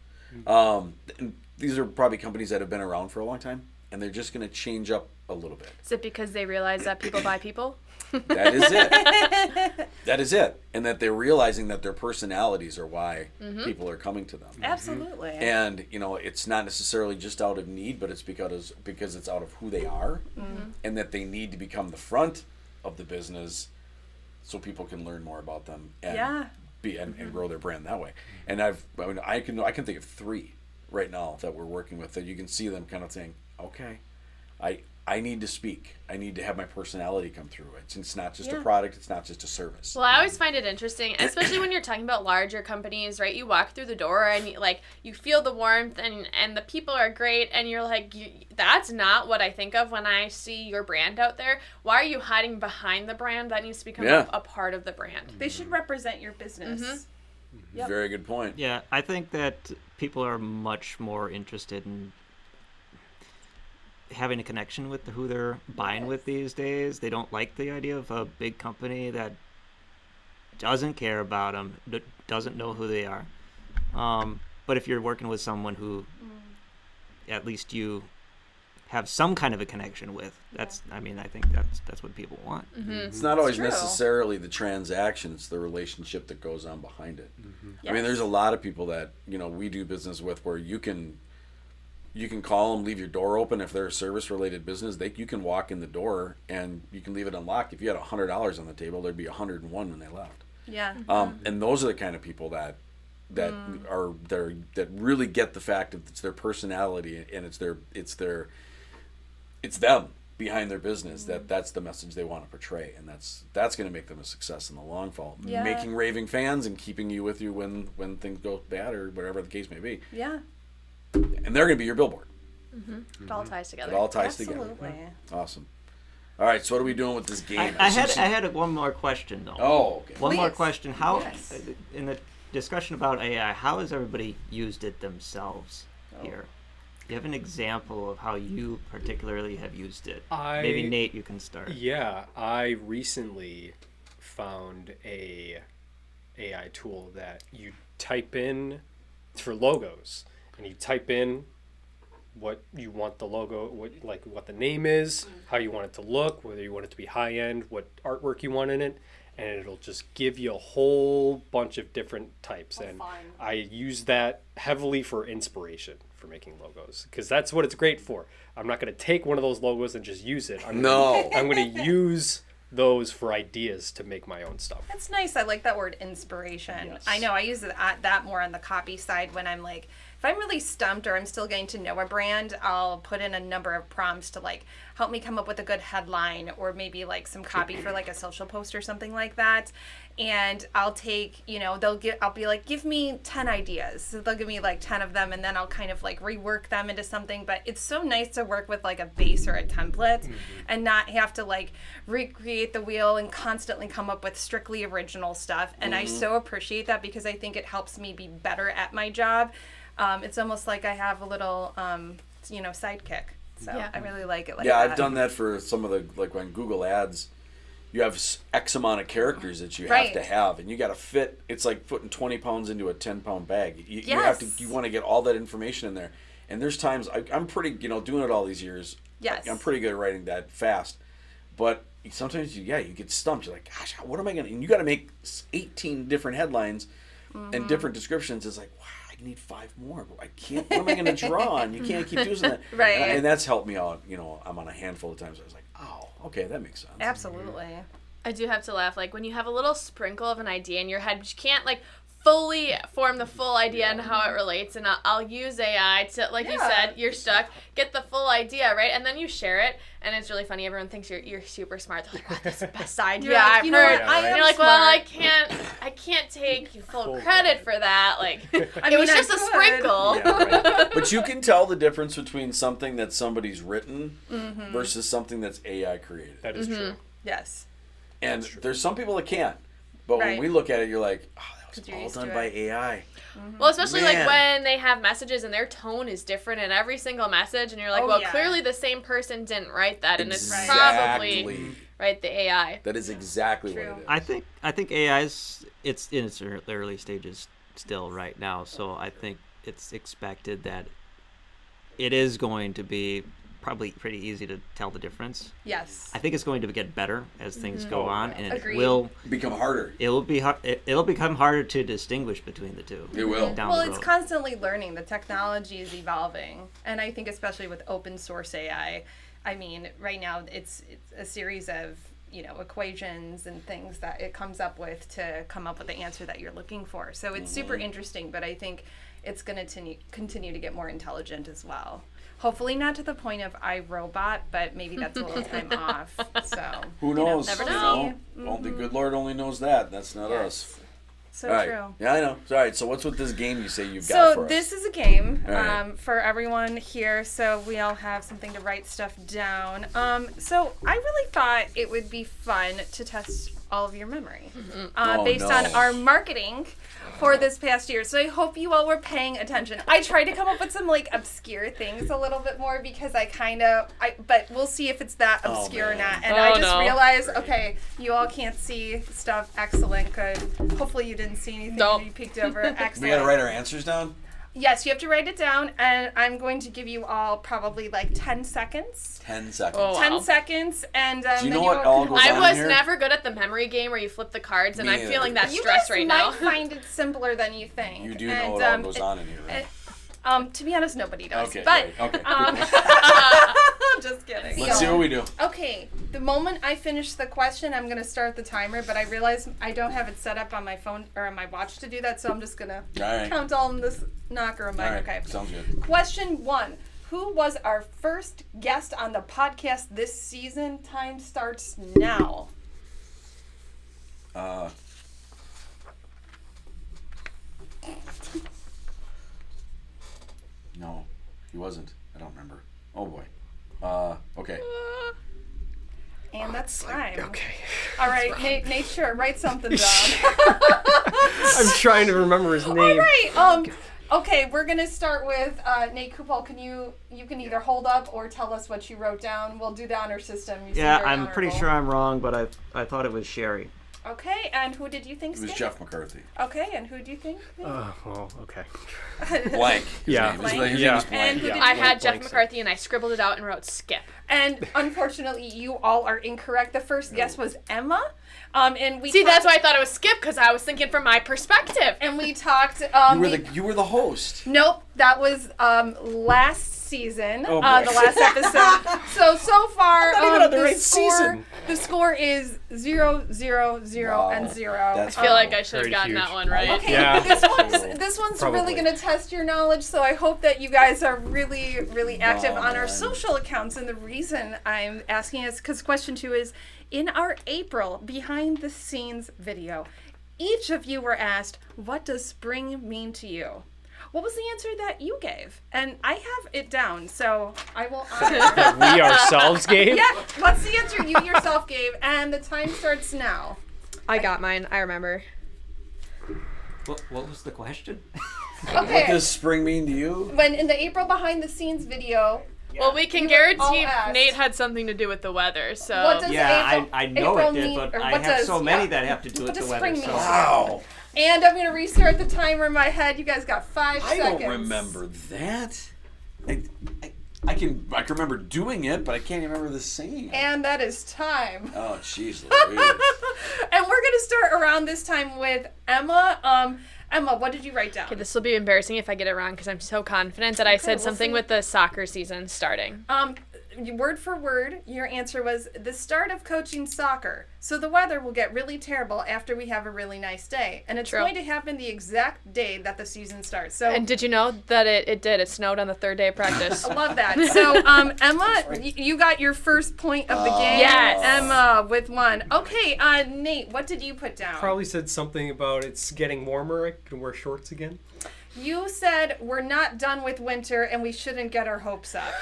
And these are probably companies that have been around for a long time, and they're just going to change up a little bit. Is it because they realize that people buy people? That is it. That is it. And that they're realizing that their personalities are why people are coming to them. Absolutely. And, you know, it's not necessarily just out of need, but it's because it's out of who they are, and that they need to become the front of the business so people can learn more about them and and grow their brand that way. And I can think of 3 right now that we're working with that you can see them kind of saying, okay, I need to speak. I need to have my personality come through. It's not just a product. It's not just a service. Well, I always find it interesting, especially when you're talking about larger companies, right? You walk through the door and you feel the warmth and the people are great, and you're like, that's not what I think of when I see your brand out there. Why are you hiding behind the brand? That needs to become a part of the brand. They should represent your business. Yep. Very good point. Yeah, I think that people are much more interested in having a connection with who they're buying with these days. They don't like the idea of a big company that doesn't care about them, doesn't know who they are. But if you're working with someone who at least you have some kind of a connection with, I think that's what people want. It's not always true. necessarily the transaction. It's the relationship that goes on behind it. Yes. I mean, there's a lot of people that, you know, we do business with where you can call them, leave your door open. If they're a service-related business, you can walk in the door and you can leave it unlocked. If you had $100 on the table, there'd be 101 when they left. Yeah. And those are the kind of people that really get the fact that it's their personality and it's them behind their business. That's the message they want to portray, and that's going to make them a success in the long fall. Yeah. Making raving fans and keeping you with you when things go bad or whatever the case may be. Yeah. And they're going to be your billboard. It all ties together. It all ties Absolutely. together. Awesome. All right, so what are we doing with this game? I had one more question though. Oh, okay. One more Please. question. How, Yes. in the discussion about AI, how has everybody used it themselves here? Do you have an example of how you particularly have used it? Maybe Nate, you can start. Yeah, I recently found a AI tool that you type in for logos, and you type in what you want the logo, what the name is, how you want it to look, whether you want it to be high end, what artwork you want in it, and it'll just give you a whole bunch of different types. And fun. I use that heavily for inspiration for making logos, because that's what it's great for. I'm not going to take one of those logos and just use it. I'm going to use those for ideas to make my own stuff. That's nice. I like that word, inspiration. Yes. I know I use that more on the copy side when I'm like, if I'm really stumped or I'm still getting to know a brand, I'll put in a number of prompts to like help me come up with a good headline, or maybe like some copy for like a social post or something like that. And I'll take, I'll be like, give me 10 ideas. So they'll give me like 10 of them, and then I'll kind of like rework them into something. But it's so nice to work with like a base or a template and not have to like recreate the wheel and constantly come up with strictly original stuff. And I so appreciate that, because I think it helps me be better at my job. It's almost like I have a little, sidekick. So Yeah. I really like it like Yeah, that. I've done that for some of the, like when Google Ads, you have X amount of characters that you have Right. to have, and you got to fit. It's like putting 20 pounds into a 10-pound bag. You Yes. you want to get all that information in there. And there's times I'm pretty, doing it all these years. Yes. I'm pretty good at writing that fast, but sometimes you get stumped. You're like, gosh, what am I gonna? And you got to make 18 different headlines and different descriptions. It's like, wow, I need 5 more. But I can't. What am I gonna draw on? You can't keep using that. Right. And that's helped me out. I'm on a handful of times. I was like, oh, okay, that makes sense. Absolutely. I do have to laugh, like when you have a little sprinkle of an idea in your head, but you can't like fully form the full idea and how it relates. And I'll use AI to, like you said, you're stuck, get the full idea, right? And then you share it, and it's really funny. Everyone thinks you're super smart. They're like, wow, that's the best idea You're like, I've you know heard. what, I And am you're like, well, smart. I can't take full Full credit for that. Like, I it mean, was I just a could. sprinkle. Yeah, right. But you can tell the difference between something that somebody's written versus something that's AI created. That is true. Yes. And there's some people that can't. But Right. when we look at it, you're like, oh, that 'Cause was you're all used done to by it. AI. Well, especially Man. like when they have messages and their tone is different in every single message, and you're like, Oh, well, yeah. clearly the same person didn't write that, and it's Exactly. probably the AI. That is exactly True. what it is. I think AI's it's in its early stages still right now, so I think it's expected that it is going to be probably pretty easy to tell the difference. Yes. I think it's going to get better as things go Oh, on, yeah. and Agreed. Become harder. it'll become harder to distinguish between the two. It will. Down Well, the it's road. constantly learning. The technology is evolving. And I think especially with open source AI, I mean, right now it's a series of, equations and things that it comes up with to come up with the answer that you're looking for. So it's super interesting, but I think it's going to continue to get more intelligent as well. Hopefully not to the point of iRobot, but maybe that's a little time off. So Who knows? never You know. Only good Lord only knows that. That's not us. so All right. true. Yeah, I know. All right. So what's with this game you say you've got for So us? this is a game All right. for everyone here, so we all have something to write stuff down. So I really thought it would be fun to test all of your memory Oh, based no. on our marketing for this past year. So I hope you all were paying attention. I tried to come up with some like obscure things a little bit more because but we'll see if it's that Oh, obscure or man. not. And Oh, I just no. realized, okay, you all can't see stuff. Excellent, good. Hopefully you didn't see anything Nope. when you peeked over. Excellent. We got to write our answers down? Yes, you have to write it down, and I'm going to give you all probably like 10 seconds. 10 seconds. Oh, wow. 10 seconds, and Do you then know what all goes I on was here? never good at the memory game where you flip the cards, and Me I'm neither. feeling that you stress guys right might now. find it simpler than you think. You do know and, what all goes on in here, right? to be honest, nobody does. Okay, but right, okay. just kidding. Let's see what we do. Okay, the moment I finish the question, I'm going to start the timer, but I realize I don't have it set up on my phone or on my watch to do that, so I'm just going to All right. count all in this knocker of mine. All right. Okay. Sounds good. Question 1. Who was our first guest on the podcast this season? Time starts now. No, he wasn't. I don't remember. Oh boy. Okay. And that's time. Okay. All right, Nate, sure, write something down. I'm trying to remember his name. All right. Okay, we're gonna start with Nate Kupal. You can either hold up or tell us what you wrote down. We'll do the honor system. You seem Yeah, very I'm pretty honorable. sure I'm wrong, but I thought it was Sherry. Okay, and who did you think? It was Steve? Jeff McCarthy. Okay, and who do you think? Well, okay. Blank. His Yeah. name. Blank? His Yeah. name is Blank. And who Yeah. did I you had Jeff Blank McCarthy, and I scribbled it out and wrote skip. And unfortunately, you all are incorrect. The first guess was Emma, And we See, that's why I thought it was Skip, because I was thinking from my perspective. And we talked. You were the host. Nope, that was last season, Oh, the last episode. So far, not even on the the right score season. the score is 0, 0, 0, Wow. and 0. That's I feel like I should have Very gotten huge. that one right. Okay, Yeah. this one's Probably. really going to test your knowledge, so I hope that you guys are really, really active on our Man. social accounts. And the reason I'm asking is because question 2 is, in our April behind the scenes video, each of you were asked, what does spring mean to you? What was the answer that you gave? And I have it down, so I will honor it. We ourselves gave. Yeah, what's the answer you yourself gave? And the time starts now. I got mine. I remember. What was the question? What Okay. does spring mean to you? When in the April behind the scenes video, Well, we can You were all guarantee asked. Nate had something to do with the weather, so. What does Yeah, April, I know April it did, mean, but or I what have does, so many yeah. that have to do What with the does weather. spring So. mean? Wow. And I'm going to restart the timer in my head. You guys got 5 I seconds. don't remember that. I can remember doing it, but I can't remember the saying. And that is time. Oh, jeez Louise. And we're going to start around this time with Emma. Emma, what did you write down? Okay, this will be embarrassing if I get it wrong because I'm so confident that I said we'll something see. with the soccer season starting. Word for word, your answer was the start of coaching soccer. So the weather will get really terrible after we have a really nice day. And it's True. going to happen the exact day that the season starts. So And did you know that it did? It snowed on the 3rd day of practice. I love that. So, Emma, you got your first point of the game. Yes. Emma with 1. Okay, Nate, what did you put down? Probably said something about it's getting warmer. I can wear shorts again. You said we're not done with winter and we shouldn't get our hopes up.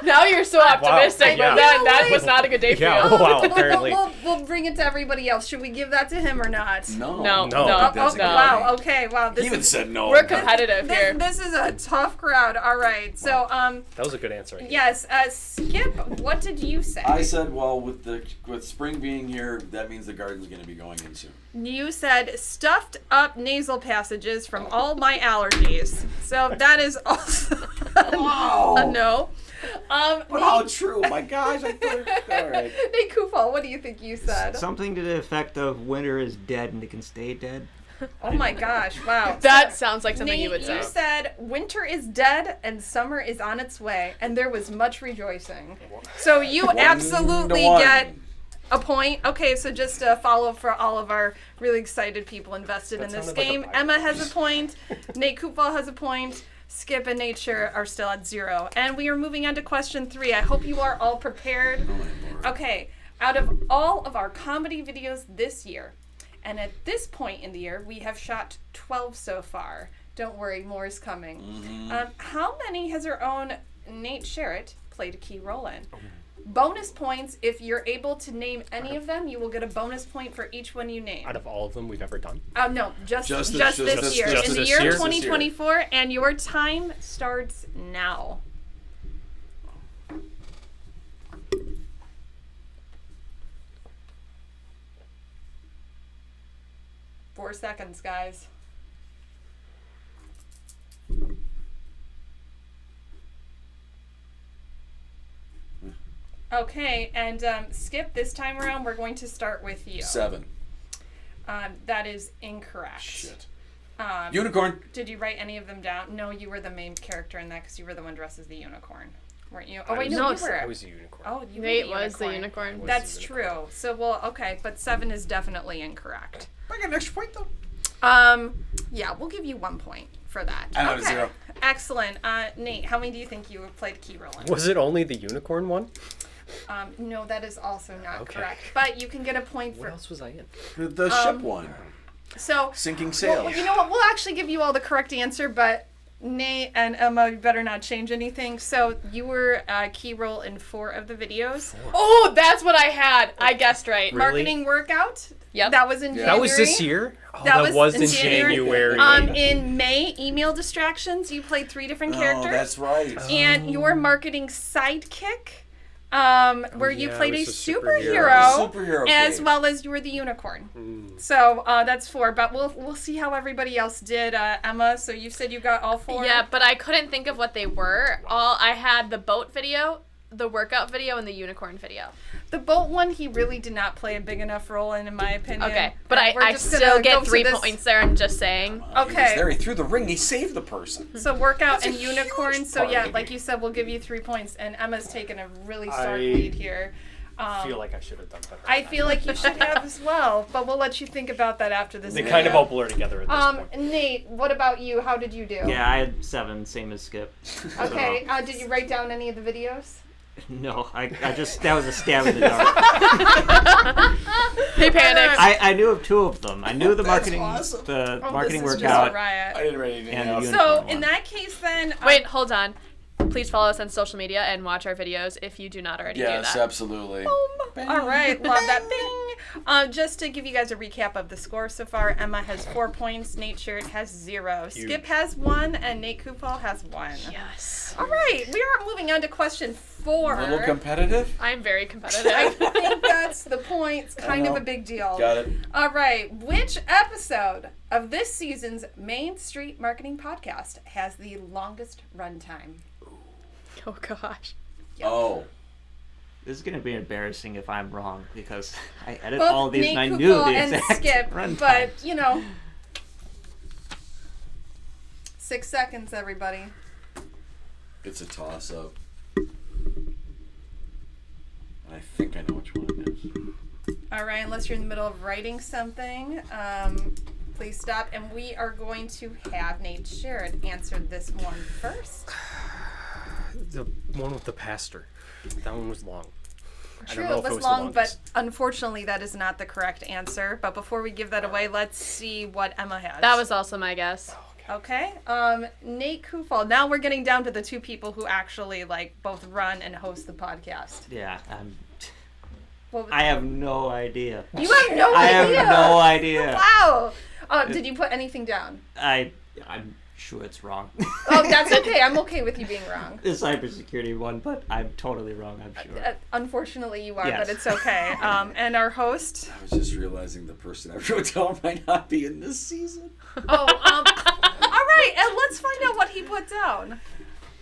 Now you're so optimistic, yeah. but that was not a good day for Yeah. you. Oh, wow, apparently. We'll bring it to everybody else. Should we give that to him or not? No. No, No. no, Oh, That's a good wow. point. Okay. Wow. He This even is said no. We're competitive here. this is a tough crowd. All right. So, That was a good answer. yes. Skip, what did you say? I said, well, with spring being here, that means the garden's going to be going in soon. You said stuffed up nasal passages from all my allergies. So that is also Wow. a no. But how true? My gosh. I thought, all right. Nate Kufal, what do you think you said? Something to the effect of winter is dead and it can stay dead. Oh my gosh, wow. That sounds like something Nate, you would say. said winter is dead and summer is on its way, and there was much rejoicing. So you absolutely 1-1. get a point. Okay, so just a follow-up for all of our really excited people invested in this sounded like a game. Bible. Emma has a point. Nate Kufal has a point. Skip and Nature are still at 0. And we are moving on to question 3. I hope you are all prepared. Okay, out of all of our comedy videos this year, and at this point in the year, we have shot 12 so far. Don't worry, more is coming. How many has our own Nate Sherritt played a key role in? Bonus points, if you're able to name any of them, you will get a bonus point for each one you name. Out of all of them we've ever done. No, just Just this this- year. just In the this year year? 2024, and your time starts now. Four seconds, guys. Okay, and Skip, this time around, we're going to start with you. 7. That is incorrect. Shit. Unicorn. Did you write any of them down? No, you were the main character in that because you were the one dressed as the unicorn, weren't you? Oh wait, no, you were. I was a unicorn. Oh, you Nate were the was the unicorn. Was That's the true. So well, okay, but 7 is definitely incorrect. I got an extra point, though. Yeah, we'll give you 1 point for that. I have a 0. Excellent. Nate, how many do you think you played a key role in? Was it only the unicorn one? No, that is also not Okay. correct. But you can get a point What for. else was I in? The ship one. So Sinking well, sails. you know what? We'll actually give you all the correct answer, but Nate and Emma, you better not change anything. So you were a key role in 4 of the videos. Oh, that's what I had. I guessed right. Really? Marketing workout. Yep. That was in January. That was this year? Oh, That that, was was in in January. January. In May, email distractions. You played 3 different characters. Oh, that's right. And your marketing sidekick, where you yeah, played it a was a superhero, Superhero as game. well as you were the unicorn. So that's 4. But we'll see how everybody else did. Emma, so you said you got all 4. Yeah, but I couldn't think of what they were. All I had the boat video, the workout video and the unicorn video. The boat one, he really did not play a big enough role in my opinion. Okay, but We're I just gonna still go get to 3 this- points there. I'm just saying. He was Okay. there. He threw the ring. He saved the person. So workout That's a and unicorn. huge So part yeah, of like it. you said, we'll give you 3 points, and Emma's taken a really stark I lead here. I feel like I should have done better. I feel like you should have as well, but we'll let you think about that after this. They video. kind of all blur together at this point. Nate, what about you? How did you do? Yeah, I had 7, same as Skip. Okay. Did you write down any of the videos? No, I just, that was a stab in the dark. He panicked. I knew of 2 of them. I knew the marketing, awesome. the Oh, marketing this is workout. just a riot. I didn't write anything And else. the So unicorn in one. that case, then Wait, hold on. Please follow us on social media and watch our videos if you do not already do Yes, that. absolutely. All right, love that. Bing. Just to give you guys a recap of the score so far, Emma has 4 points, Nate Shirt has 0, Skip has 1, and Nate Kupal has 1. Yes. All right, we are moving on to question 4. A little competitive. I'm very I competitive. think that's the point. It's kind of know. a big deal. Got it. All right, which episode of this season's Main Street Marketing Podcast has the longest runtime? Oh gosh. Yep. Oh. This is going to be embarrassing if I'm wrong, because I edit Both all these Nate and I Kupal knew the and exact Skip, runtime. but you know, 6 seconds, everybody. It's a toss-up. I think I know which one it is. All right, unless you're in the middle of writing something, please stop. And we are going to have Nate Sherrod answer this one first. The one with the pastor. That one was long. I True, don't know it if was the long, but longest. unfortunately, that is not the correct answer. But before we give that away, let's see what Emma has. That was also my guess. Okay. Nate Kufal. Now we're getting down to the 2 people who actually like both run and host the podcast. Yeah, What was- I have no idea. You have no I idea. have no idea. Wow. Did you put anything down? I'm sure it's wrong. Oh, that's okay. I'm okay with you being wrong. The cybersecurity one, but I'm totally wrong, I'm sure. Unfortunately, you are, Yes. but it's okay. And our host. I was just realizing the person I wrote down might not be in this season. All right, and let's find out what he put down.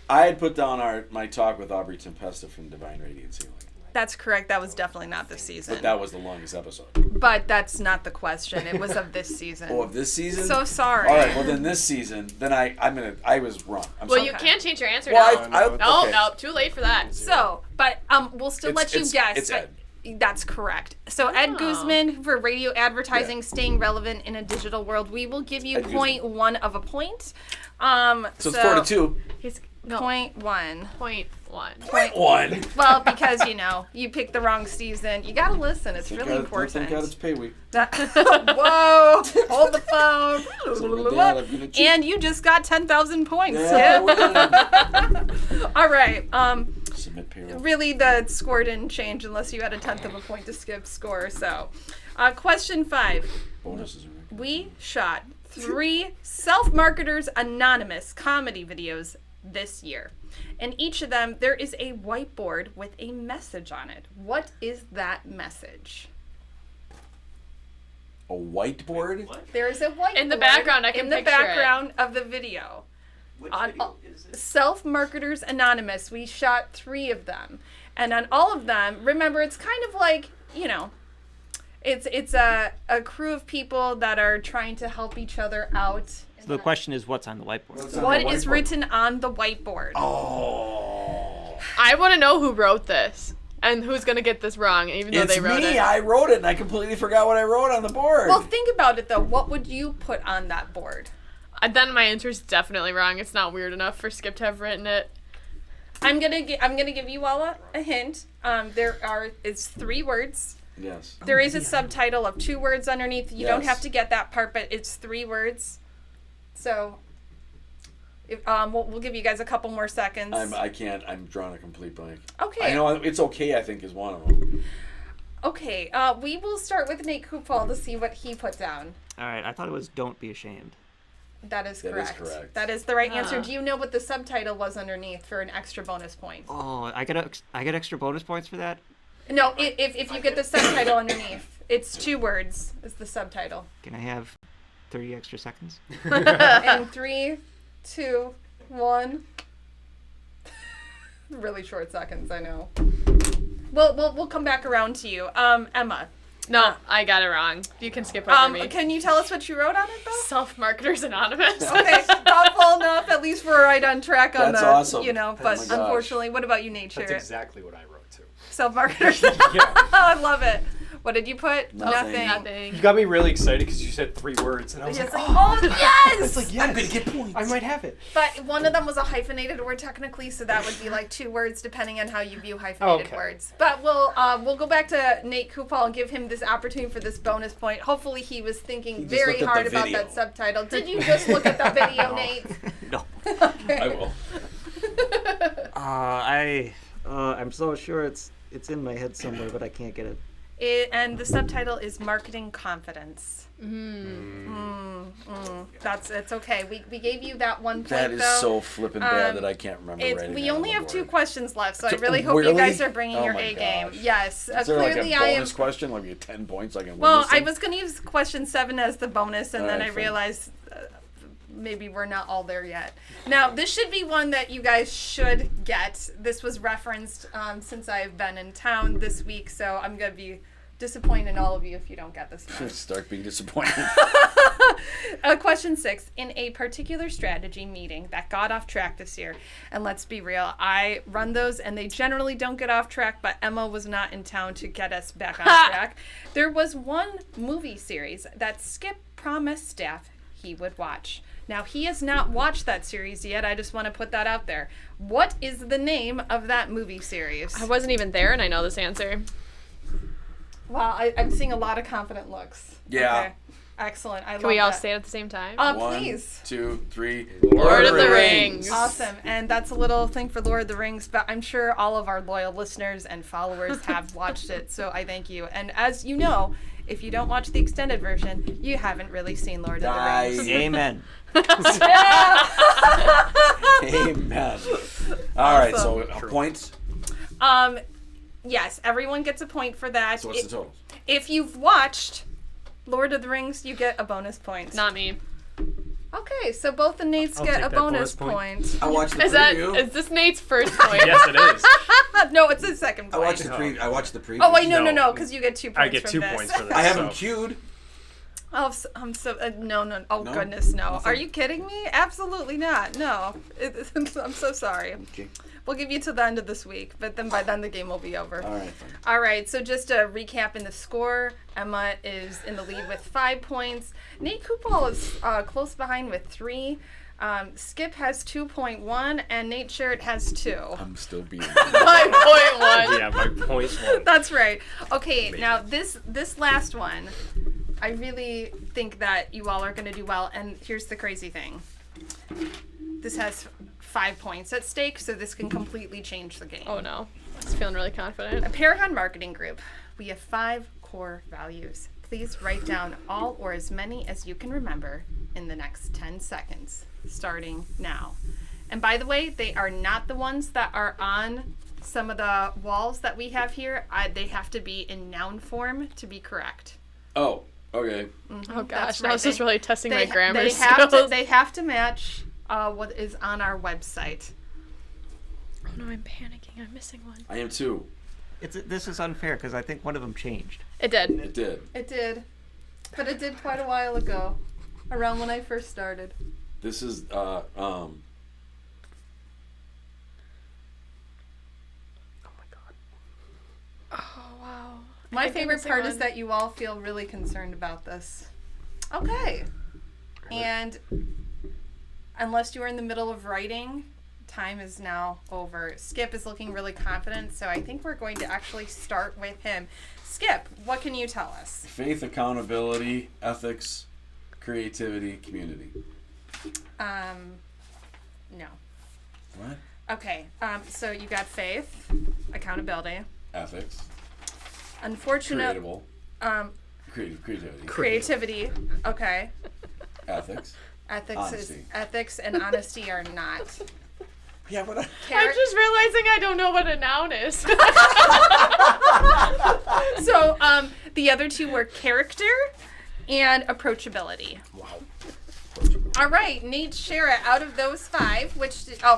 I had put down my talk with Aubrey Tempesta from Divine Radiance Healing. That's correct. That was definitely not this season. But that was the longest episode. But that's not the question. It was of this season. Oh, of this season? So sorry. All right, well then this season, then I was wrong. I'm Well, sorry. you can't change your answer Well, now. No, okay. no, too late for that. So, but we'll still let you guess. It's but Ed. That's correct. So Ed Oh. Guzman for radio advertising, Yeah. staying relevant in a digital world. We will give you Ed Guzman. 0.1 of a point. So it's 4-2. He's no 0.1. 0.1. 1. Well, because you picked the wrong season. You gotta listen. It's really important. Thank God it's pay week. Whoa! Hold the phone. I'm gonna cheat. And you just got 10,000 points. Yeah, Skip. All right. Submit payroll. Really, the score didn't change unless you had a 1/10 of a point to Skip's score. So, question 5. Bonuses are We shot 3 Self-Marketers Anonymous comedy videos this year. In each of them, there is a whiteboard with a message on it. What is that message? a whiteboard. There is a whiteboard In the background, I can in the picture it. background of the video. Which On video is this? Self-Marketers Anonymous, we shot 3 of them. And on all of them, remember, it's kind of like, it's a crew of people that are trying to help each other out. So the question is, what's on the whiteboard? What is written on the whiteboard? Oh. I want to know who wrote this and who's going to get this wrong, even though It's they wrote me. it. I wrote it, and I completely forgot what I wrote on the board. Well, think about it, though. What would you put on that board? Then my answer is definitely wrong. It's not weird enough for Skip to have written it. I'm gonna give you all a hint. It's 3 words. Yes. There is a subtitle of 2 words underneath. You don't Yes. have to get that part, but it's 3 words. So, we'll give you guys a couple more seconds. I can't. I'm drawing a complete blank. Okay. I know it's okay. I think is one of them. Okay. We will start with Nate Kupal to see what he put down. All right, I thought it was "Don't be ashamed." That is That is correct. correct. That is the right answer. Ah. Do you know what the subtitle was underneath for an extra bonus point? Oh, I get extra bonus points for that. No, if you get the subtitle underneath, it's 2 words. Is the subtitle. Can I have 30 extra seconds? And 3, 2, 1. Really short seconds, I know. We'll come back around to you. Emma. No, I got it wrong. You can skip over me. Can you tell us what you wrote on it, though? Self-Marketers Anonymous. Okay, thoughtful enough. At least we're right on track on That's the, awesome. you know, Oh but my gosh. unfortunately, what about you, Nate? That's exactly what I wrote too. Self-marketers. Yeah. I love it. What did you put? Nothing. Nothing. You got me really excited because you said 3 words, and I was It's like, like, oh, yes! it's like, yes, I'm gonna get points. I might have it. But one of them was a hyphenated word technically, so that would be like 2 words depending on how you view hyphenated Okay. words. But we'll go back to Nate Kupal and give him this opportunity for this bonus point. Hopefully he was thinking just very looked at hard the about video. that subtitle. Did you just look at the video, Nate? No. Okay. I will. I'm so sure it's in my head somewhere, but I can't get it. And the subtitle is Marketing Confidence. It's okay. We gave you that 1 point, That is though. so flippin' bad that I can't remember writing We that on only the have 2 board. questions left, so I So- really hope you really? guys are bringing Oh your my A game. gosh. Yes, Is there like clearly a I am. bonus question? Like we get 10 points? I can win Well, this I thing? was going to use question 7 as the bonus, and then Alright, I fine. realized maybe we're not all there yet. Now, this should be one that you guys should get. This was referenced since I've been in town this week, so I'm going to be disappointed in all of you if you don't get this one. Start being disappointed. Question 6. In a particular strategy meeting that got off track this year, and let's be real, I run those and they generally don't get off track, but Emma was not in town to get us back on track. There was one movie series that Skip promised staff he would watch. Now, he has not watched that series yet. I just want to put that out there. What is the name of that movie series? I wasn't even there, and I know this answer. Wow, I'm seeing a lot of confident looks. Yeah. Okay. Excellent. I love Can we all that. say it at the same time? 1, Please. 2, 3. Lord of the Rings. Awesome. And that's a little thing for Lord of the Rings, but I'm sure all of our loyal listeners and followers have watched it, so I thank you. And as you know, if you don't watch the extended version, you haven't really seen Lord of the Rings. Amen. Amen. All right, so a point. Yes, everyone gets a point for that. So what's the total? If you've watched Lord of the Rings, you get a bonus point. Not me. Okay, so both the Nates I'll get take a that bonus bonus point. I watched the Is preview. this Nate's first point? Yes, it is. No, it's the second I point. watched the preview. I watched the preview. Oh, wait, no, No. because you get 2 points I get from 2 this. points for this. I have them so. queued. Oh, I'm so no. Oh No? goodness, no. Nothing? Are you kidding me? Absolutely not. No, I'm so sorry. Okay. We'll give you to the end of this week, but then by then the game will be over. All right, fine. All right. So just to recap in the score, Emma is in the lead with 5 points. Nate Kupal is close behind with 3. Skip has 2.1, and Nate Sherritt has 2. I'm still being. 5.1. Yeah, my points one. That's right. Okay, now this last one, I really think that you all are going to do well. And here's the crazy thing: this has 5 points at stake, so this can completely change the game. Oh no. I was feeling really confident. At Paragon Marketing Group, we have 5 core values. Please write down all or as many as you can remember in the next 10 seconds, starting now. And by the way, they are not the ones that are on some of the walls that we have here. They have to be in noun form to be correct. Oh, okay. Oh gosh, That's now right. this is really testing my grammar they skills. have to match what is on our website. Oh no, I'm panicking. I'm missing one. I am too. This is unfair because I think one of them changed. It did. It did. It did, but it did quite a while ago, around when I first started. This is Oh wow. My think I'm favorite missing part is one. that you all feel really concerned about this. Okay. And unless you are in the middle of writing, time is now over. Skip is looking really confident, so I think we're going to actually start with him. Skip, what can you tell us? faith, accountability, ethics, creativity, community. No. What? Okay, so you got faith, accountability, Ethics, unfortunate, creatable, creativity, creativity, okay. ethics. Ethics and honesty are not. Yeah, but I'm just realizing I don't know what a noun is. So the other 2 were character and approachability. Wow. All right, Nate, share it. Out of those 5,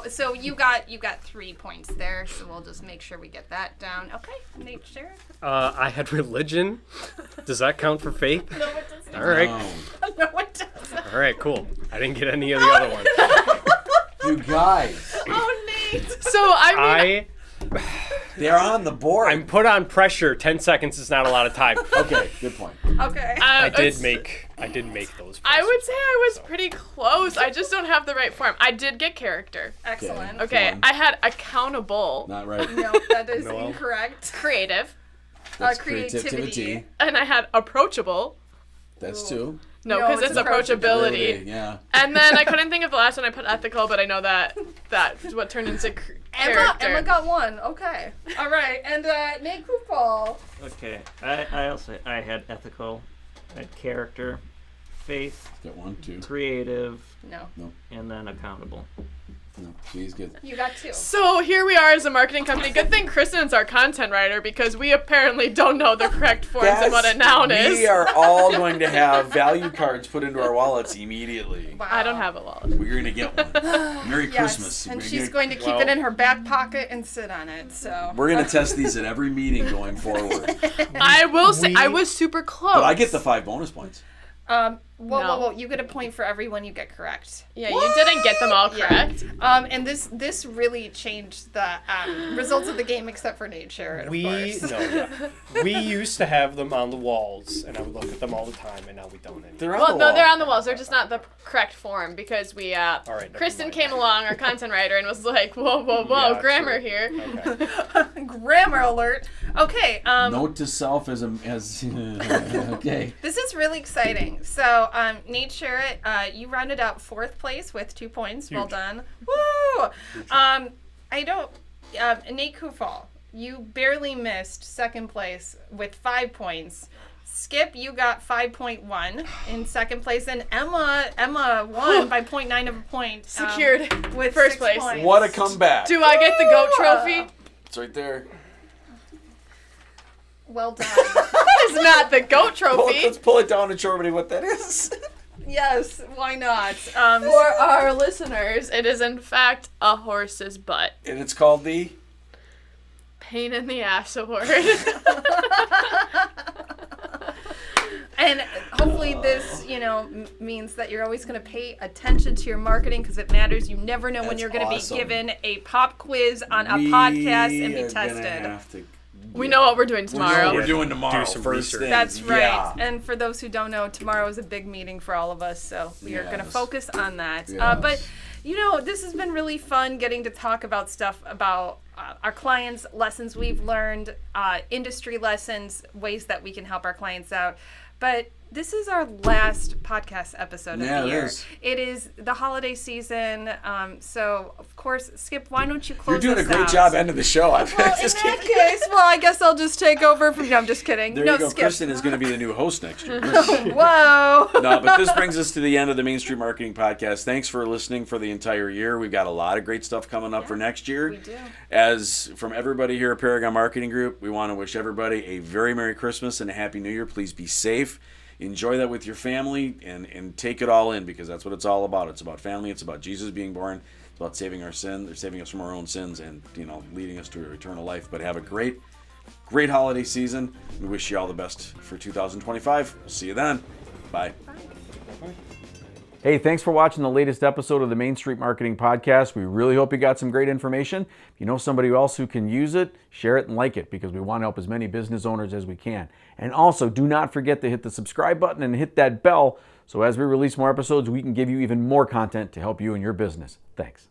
so you got 3 points there. So we'll just make sure we get that down. Okay, Nate, share it. I had religion. Does that count for faith? No, it doesn't. All right. No, it doesn't. All right, cool. I didn't get any of the other ones. You guys, Oh, Nate. So I mean, they're on the board. I'm put on pressure. 10 seconds is not a lot of time. Okay, good point. Okay. I did make those. I would say I was pretty close. I just don't have the right form. I did get character. Excellent. Okay, Come on. I had accountable, Not right. No, that is No. incorrect. creative, That's Creativity. and I had approachable. That's 2. No, No, because it's it's approachability. Really, yeah. And then I couldn't think of the last one. I put ethical, but I know that's what turned into character. Emma got 1. Okay. All right. And Nate Kupal. Okay. I had ethical, I had character, faith, Got 1, 2. creative, No. and then accountable. No, she's good. You got 2. So here we are as a marketing company. Good thing Kristen's our content writer because we apparently don't know the correct forms and what a noun is. We are all going to have value cards put into our wallets immediately. Wow. I don't have a wallet. We're going to get one. Merry Yes. Christmas. And We're she's gonna- going to keep it in her back pocket and sit on it. So. We're going to test these at every meeting going forward. I will say I was super close. But I get the 5 bonus points. Whoa. You get a point for every one you get correct. Yeah, you didn't get them all correct. And this really changed the results of the game, except for Nate Sherrod, of course. We used to have them on the walls, and I would look at them all the time, and now we don't anymore. They're on Well, the no, wall. they're on the walls. They're just not the correct form because we. right, never Kristen mind. came along, our content writer, and was like, "Whoa, Yeah, grammar true. here." Okay. Grammar alert. Okay. Note to self as okay. This is really exciting. So, Nate Sherrod, you rounded out 4th place with 2 points. Well Huge. done. Woo! Nate Kufal, you barely missed 2nd place with 5 points. Skip, you got 5.1 in 2nd place, and Emma won by 0.9 of a point. Secured with first 6 place. points. What a comeback. Do I get the goat trophy? It's right there. Well done. It's not the goat trophy. Let's pull it down and show everybody what that is. Yes, why not? For our listeners, it is in fact a horse's butt. And it's called the... Pain in the ass award. And hopefully this, means that you're always going to pay attention to your marketing because it matters. You never know when That's you're going to awesome. be given a pop quiz on a podcast and be We are gonna tested. have to- We know what we're doing We know what tomorrow. we're doing tomorrow. Do some first research. thing. That's right. Yeah. And for those who don't know, tomorrow is a big meeting for all of us, so we are going to Yes. focus on that. Yes. But, this has been really fun getting to talk about stuff about our clients, lessons we've learned, industry lessons, ways that we can help our clients out. But this is our last podcast episode of the year. It is the holiday season. So, of course, Skip, why don't you close You're doing a us great out? job ending the show. Well, in that case, I guess I'll just take over from... No, I'm just kidding. There no, you go. Skip. Kristen is going to be the new host next year. Whoa. No, but this brings us to the end of the Main Street Marketing Podcast. Thanks for listening for the entire year. We've got a lot of great stuff coming up for next year. We do. As from everybody here at Paragon Marketing Group, we want to wish everybody a very Merry Christmas and a Happy New Year. Please be safe. Enjoy that with your family and take it all in because that's what it's all about. It's about family. It's about Jesus being born. It's about saving our sin. They're saving us from our own sins and, leading us to eternal life. But have a great holiday season. We wish you all the best for 2025. We'll see you then. Bye. Hey, thanks for watching the latest episode of the Main Street Marketing Podcast. We really hope you got some great information. If you know somebody else who can use it, share it and like it because we want to help as many business owners as we can. And also, do not forget to hit the subscribe button and hit that bell so as we release more episodes, we can give you even more content to help you in your business. Thanks.